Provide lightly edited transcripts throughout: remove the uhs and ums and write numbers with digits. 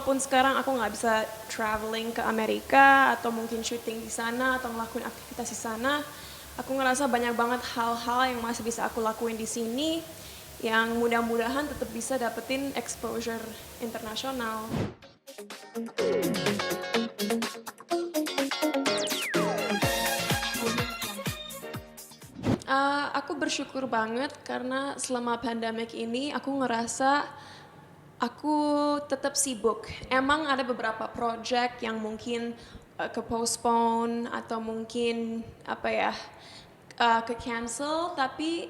walaupun sekarang aku nggak bisa traveling ke Amerika atau mungkin syuting di sana atau ngelakuin aktivitas di sana, aku ngerasa banyak banget hal-hal yang masih bisa aku lakuin di sini yang mudah-mudahan tetap bisa dapetin exposure internasional. Aku bersyukur banget karena selama pandemik ini aku ngerasa aku tetap sibuk. Emang ada beberapa project yang mungkin ke postpone atau mungkin apa ya ke cancel, tapi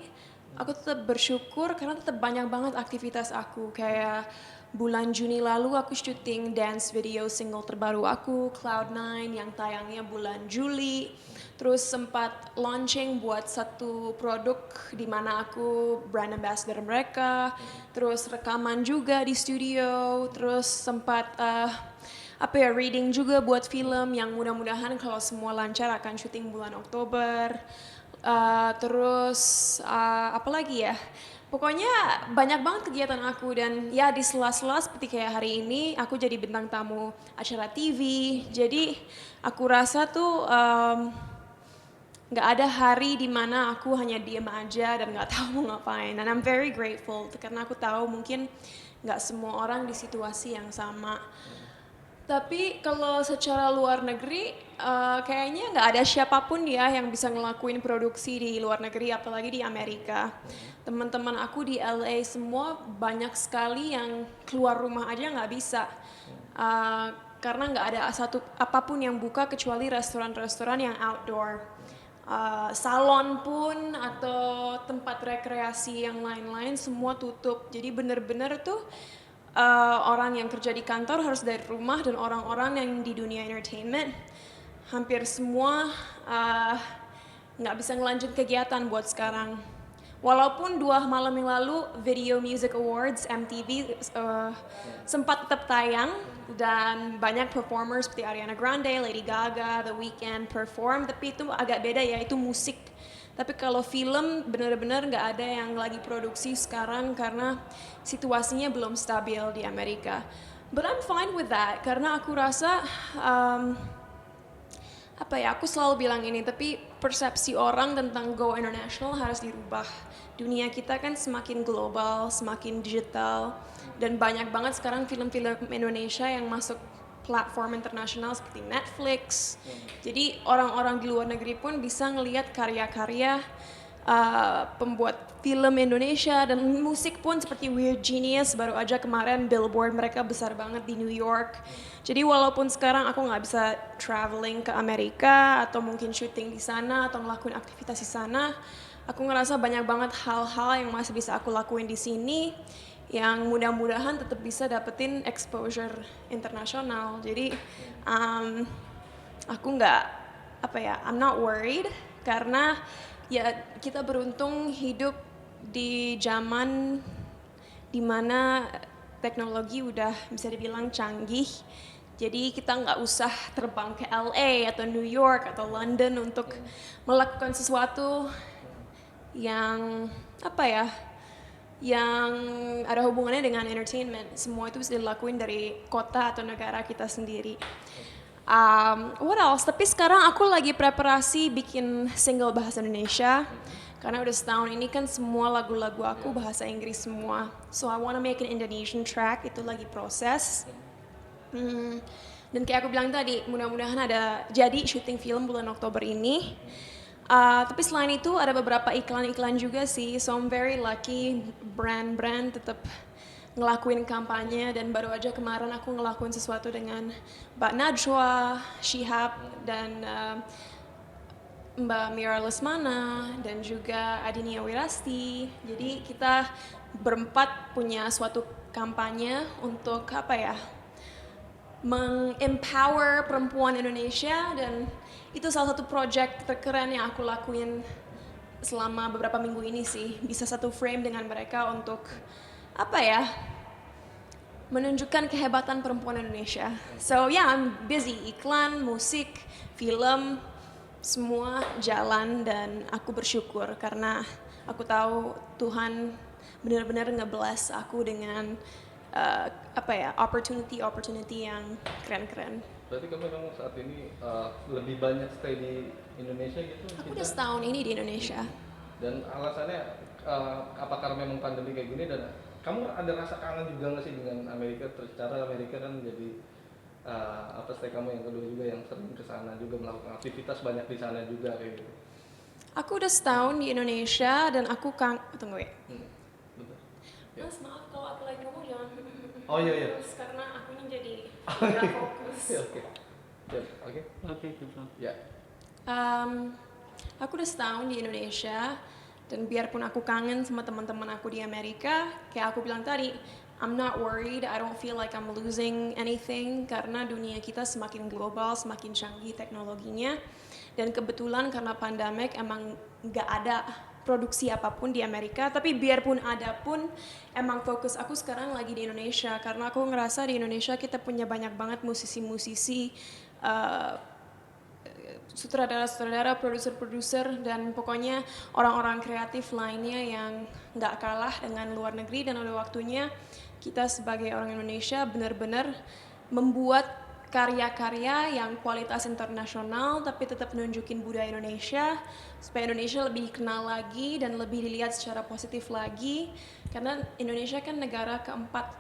aku tetap bersyukur karena tetap banyak banget aktivitas aku. Kayak bulan Juni lalu aku syuting dance video single terbaru aku Cloud9 yang tayangnya bulan Juli. Terus sempat launching buat satu produk di mana aku brand ambassador mereka. Terus rekaman juga di studio. Terus sempat reading juga buat film yang mudah-mudahan kalau semua lancar akan syuting bulan Oktober. Apa lagi ya? Pokoknya banyak banget kegiatan aku dan ya di sela-sela seperti kayak hari ini aku jadi bintang tamu acara TV. Jadi aku rasa tuh nggak ada hari di mana aku hanya diem aja dan nggak tahu mau ngapain. And I'm very grateful karena aku tahu mungkin nggak semua orang di situasi yang sama. Tapi kalau secara luar negeri, kayaknya nggak ada siapapun ya yang bisa ngelakuin produksi di luar negeri, apalagi di Amerika. Teman-teman aku di LA semua banyak sekali yang keluar rumah aja nggak bisa. Karena nggak ada satu apapun yang buka kecuali restoran-restoran yang outdoor. Salon pun atau tempat rekreasi yang lain-lain semua tutup. Jadi bener-bener tuh orang yang kerja di kantor harus dari rumah dan orang-orang yang di dunia entertainment hampir semua nggak bisa ngelanjut kegiatan buat sekarang. Walaupun 2 malam yang lalu Video Music Awards MTV sempat tetap tayang dan banyak performers seperti Ariana Grande, Lady Gaga, The Weeknd perform, tapi itu agak beda ya, itu musik. Tapi kalau film benar-benar nggak ada yang lagi produksi sekarang karena situasinya belum stabil di Amerika. But I'm fine with that karena aku rasa aku selalu bilang ini, tapi persepsi orang tentang go international harus dirubah. Dunia kita kan semakin global, semakin digital, dan banyak banget sekarang film-film Indonesia yang masuk platform internasional seperti Netflix. Jadi orang-orang di luar negeri pun bisa ngelihat karya-karya pembuat film Indonesia dan musik pun seperti Weird Genius baru aja kemarin billboard mereka besar banget di New York. Jadi walaupun sekarang aku nggak bisa traveling ke Amerika atau mungkin syuting di sana atau ngelakuin aktivitas di sana, aku ngerasa banyak banget hal-hal yang masih bisa aku lakuin di sini yang mudah-mudahan tetap bisa dapetin exposure internasional. Jadi aku nggak I'm not worried karena ya kita beruntung hidup di zaman dimana teknologi udah bisa dibilang canggih. Jadi kita nggak usah terbang ke LA atau New York atau London untuk melakukan sesuatu yang yang ada hubungannya dengan entertainment. Semua itu bisa dilakuin dari kota atau negara kita sendiri. What else? Tapi sekarang aku lagi preparasi bikin single bahasa Indonesia. Karena udah setahun ini kan semua lagu-lagu aku bahasa Inggris semua. So I wanna make an Indonesian track, itu lagi proses. Dan kayak aku bilang tadi, mudah-mudahan ada jadi syuting film bulan Oktober ini. Tapi selain itu ada beberapa iklan-iklan juga sih. So I'm very lucky brand-brand tetap ngelakuin kampanye dan baru aja kemarin aku ngelakuin sesuatu dengan Mbak Najwa Shihab dan Mbak Mira Lesmana dan juga Adinia Wirasti. Jadi kita berempat punya suatu kampanye untuk meng-empower perempuan Indonesia dan itu salah satu project terkeren yang aku lakuin selama beberapa minggu ini sih. Bisa satu frame dengan mereka untuk menunjukkan kehebatan perempuan Indonesia. So yeah, I'm busy, iklan, musik, film, semua jalan dan aku bersyukur karena aku tahu Tuhan benar-benar nge-bless aku dengan opportunity yang keren-keren. Berarti kamu memang saat ini lebih banyak stay di Indonesia gitu? Aku udah setahun ini di Indonesia. Dan alasannya apakah memang pandemi kayak gini, dan kamu ada rasa kangen juga nggak sih dengan Amerika? Secara Amerika kan jadi stay kamu yang kedua juga yang sering ke sana juga melakukan aktivitas banyak di sana juga kayak gitu. Aku udah setahun di Indonesia dan aku tunggu ya. Betul. Ya. Mas maaf kalau aku lagi ngomong jangan. Oh iya. Terus karena akunya jadi nggak fokus. Oke. Oke. Ya. Aku udah setahun di Indonesia dan biarpun aku kangen sama teman-teman aku di Amerika, kayak aku bilang tadi, I'm not worried, I don't feel like I'm losing anything karena dunia kita semakin global, semakin canggih teknologinya. Dan kebetulan karena pandemik emang nggak ada produksi apapun di Amerika, tapi biarpun ada pun emang fokus aku sekarang lagi di Indonesia karena aku ngerasa di Indonesia kita punya banyak banget musisi-musisi, sutradara-sutradara, produser-produser, dan pokoknya orang-orang kreatif lainnya yang nggak kalah dengan luar negeri. Dan udah waktunya kita sebagai orang Indonesia benar-benar membuat karya-karya yang kualitas internasional tapi tetap menunjukin budaya Indonesia supaya Indonesia lebih dikenal lagi dan lebih dilihat secara positif lagi karena Indonesia kan negara keempat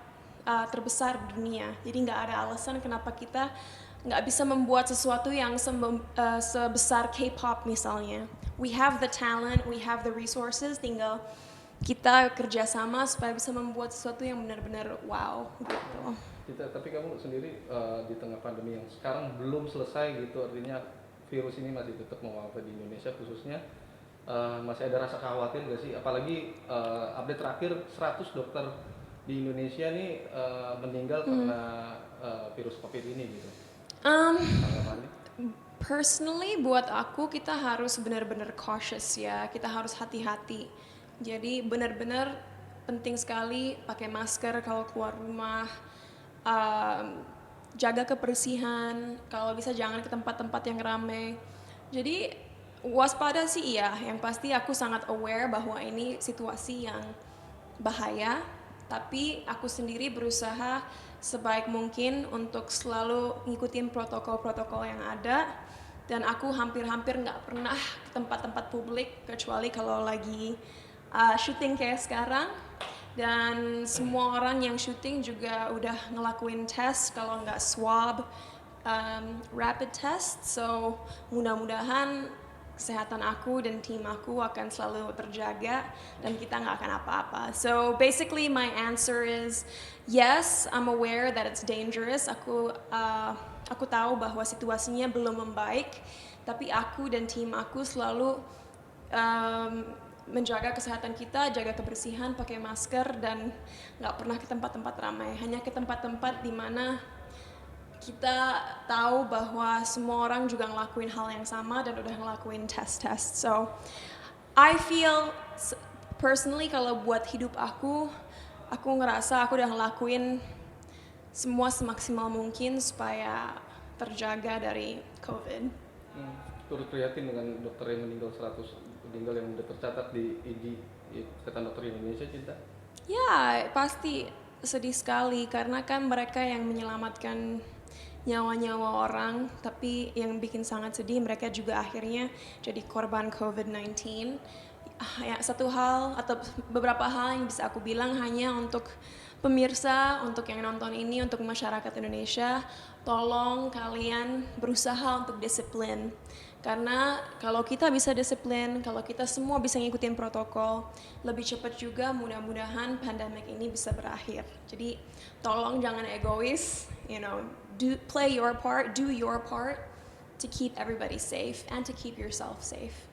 terbesar di dunia, jadi nggak ada alasan kenapa kita nggak bisa membuat sesuatu yang sebesar K-pop misalnya. We have the talent, we have the resources, tinggal kita kerjasama supaya bisa membuat sesuatu yang benar-benar wow gitu. Tapi kamu sendiri di tengah pandemi yang sekarang belum selesai gitu, artinya virus ini masih tetap mewabah di Indonesia khususnya, masih ada rasa khawatir nggak sih? Apalagi update terakhir 100 dokter di Indonesia nih meninggal karena virus COVID ini gitu. Personally buat aku kita harus benar-benar cautious ya, kita harus hati-hati. Jadi benar-benar penting sekali pakai masker kalau keluar rumah, jaga kebersihan, kalau bisa jangan ke tempat-tempat yang ramai. Jadi waspada sih iya, yang pasti aku sangat aware bahwa ini situasi yang bahaya, tapi aku sendiri berusaha sebaik mungkin untuk selalu ngikutin protokol-protokol yang ada, dan aku hampir-hampir nggak pernah ke tempat-tempat publik kecuali kalau lagi syuting kayak sekarang. Dan semua orang yang syuting juga udah ngelakuin tes, kalau nggak swab, rapid test. So mudah-mudahan kesehatan aku dan tim aku akan selalu terjaga dan kita nggak akan apa-apa. So basically my answer is yes, I'm aware that it's dangerous. Aku tahu bahwa situasinya belum membaik, tapi aku dan tim aku selalu menjaga kesehatan kita, jaga kebersihan, pakai masker, dan nggak pernah ke tempat-tempat ramai. Hanya ke tempat-tempat di mana kita tahu bahwa semua orang juga ngelakuin hal yang sama dan udah ngelakuin tes-tes. So, I feel personally kalau buat hidup aku ngerasa aku udah ngelakuin semua semaksimal mungkin supaya terjaga dari COVID. Turut prihatin dengan dokter yang meninggal 100 meninggal yang udah tercatat di ID Ikatan Dokter Indonesia, Cinta? Ya, pasti sedih sekali karena kan mereka yang menyelamatkan nyawa-nyawa orang, tapi yang bikin sangat sedih mereka juga akhirnya jadi korban COVID-19. Ya, satu hal atau beberapa hal yang bisa aku bilang hanya untuk pemirsa, untuk yang nonton ini, untuk masyarakat Indonesia, tolong kalian berusaha untuk disiplin. Karena kalau kita bisa disiplin, kalau kita semua bisa ngikutin protokol, lebih cepat juga mudah-mudahan pandemik ini bisa berakhir. Jadi tolong jangan egois, play your part, do your part to keep everybody safe and to keep yourself safe.